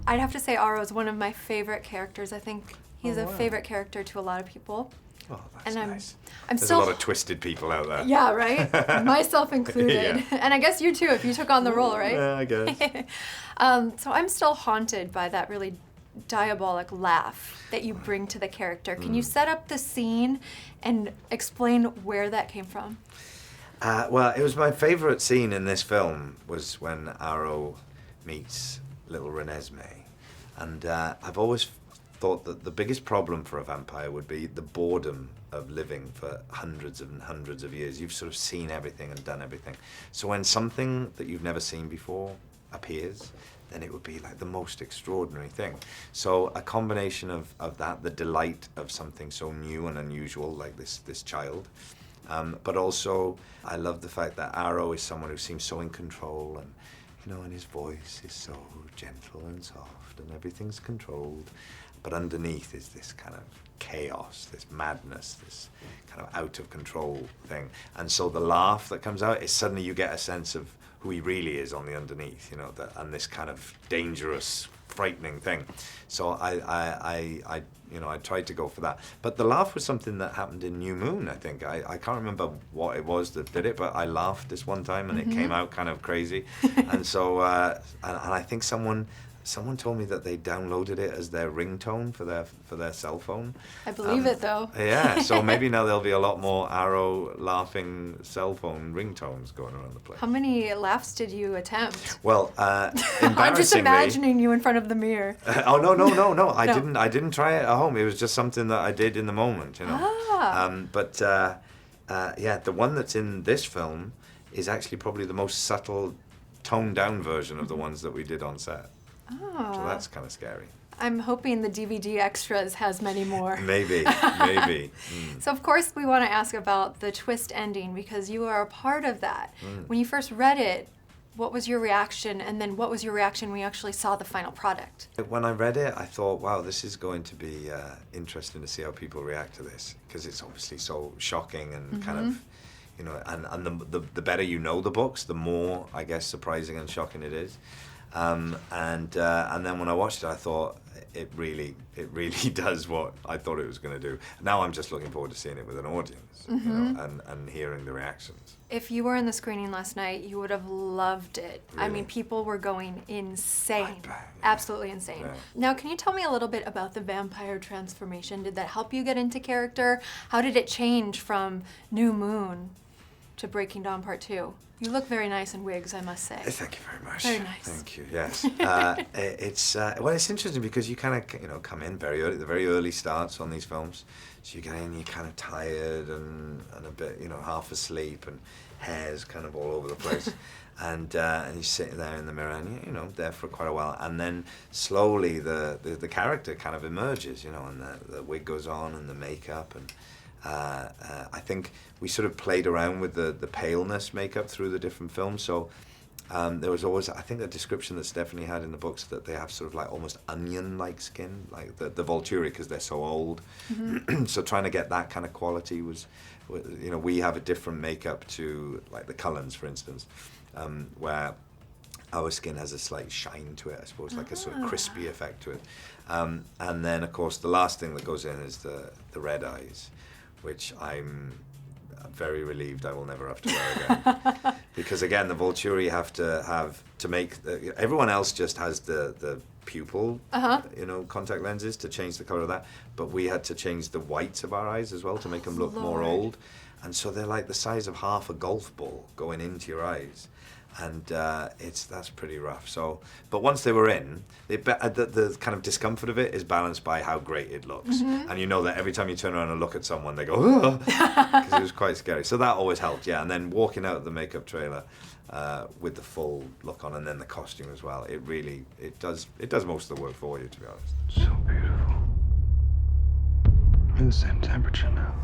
I'd have to say Aro is one of my favorite characters. I think he's a favorite character to a lot of people. Oh, that's nice. I'm There's still, a lot of twisted people out there. Yeah, right? Myself included. Yeah. And I guess you too, if you took on the role, right? Yeah, I guess. So I'm still haunted by that really diabolic laugh that you bring to the character. Can you set up the scene and explain where that came from? Well, it was my favorite scene in this film was when Aro meets little Renesmee. And I've always thought that the biggest problem for a vampire would be the boredom of living for hundreds and hundreds of years. You've sort of seen everything and done everything. So when something that you've never seen before appears, then it would be like the most extraordinary thing. So a combination of that, the delight of something so new and unusual like this child, but also I love the fact that Aro is someone who seems so in control, and and his voice is so gentle and soft and everything's controlled. But underneath is this kind of chaos, this madness, this kind of out of control thing. And so the laugh that comes out is suddenly you get a sense of who he really is on the underneath, and this kind of dangerous, frightening thing. So I tried to go for that. But the laugh was something that happened in New Moon, I think. I can't remember what it was that did it, but I laughed this one time and it came out kind of crazy. And so, and I think someone told me that they downloaded it as their ringtone for their cell phone. I believe it, though. Yeah, so maybe now there'll be a lot more Aro laughing cell phone ringtones going around the place. How many laughs did you attempt? Well, embarrassingly... I'm just imagining you in front of the mirror. Oh, no. I didn't try it at home. It was just something that I did in the moment, the one that's in this film is actually probably the most subtle, toned-down version of the ones that we did on set. Oh. So that's kind of scary. I'm hoping the DVD extras has many more. Maybe. So of course we want to ask about the twist ending because you are a part of that. When you first read it, what was your reaction? And then what was your reaction when you actually saw the final product? When I read it, I thought, wow, this is going to be interesting to see how people react to this, because it's obviously so shocking and kind of, and the better you know the books, the more, I guess, surprising and shocking it is. And then when I watched it, I thought it really does what I thought it was going to do. Now I'm just looking forward to seeing it with an audience, and hearing the reactions. If you were in the screening last night, you would have loved it. Really? I mean, people were going insane. I bet, yeah. Absolutely insane. Yeah. Now, can you tell me a little bit about the vampire transformation? Did that help you get into character? How did it change from New Moon to Breaking Dawn Part 2? You look very nice in wigs, I must say. Thank you very much. Very nice. Thank you. Yes. It's interesting because you kind of come in very early, the very early starts on these films. So you get in, you're kind of tired and a bit, half asleep, and hair's kind of all over the place. And you're sitting there in the mirror, and you're there for quite a while, and then slowly the character kind of emerges, and the wig goes on and the makeup, and I think we sort of played around with the paleness makeup through the different films. So there was always, I think, a description that Stephanie had in the books that they have sort of like almost onion-like skin, like the Volturi, because they're so old. So trying to get that kind of quality was, we have a different makeup to like the Cullens, for instance, where our skin has a slight shine to it, I suppose, like a sort of crispy effect to it. And then, of course, the last thing that goes in is the red eyes, which I'm very relieved I will never have to wear again. Because again, the Volturi have to make, everyone else just has the pupil, contact lenses to change the color of that, but we had to change the whites of our eyes as well to make them look more old. And so they're like the size of half a golf ball going into your eyes. And that's pretty rough. So, but once they were in, the kind of discomfort of it is balanced by how great it looks. And you know that every time you turn around and look at someone, they go, oh, because it was quite scary. So that always helped, yeah. And then walking out of the makeup trailer with the full look on, and then the costume as well, it does most of the work for you, to be honest. So beautiful. We're the same temperature now.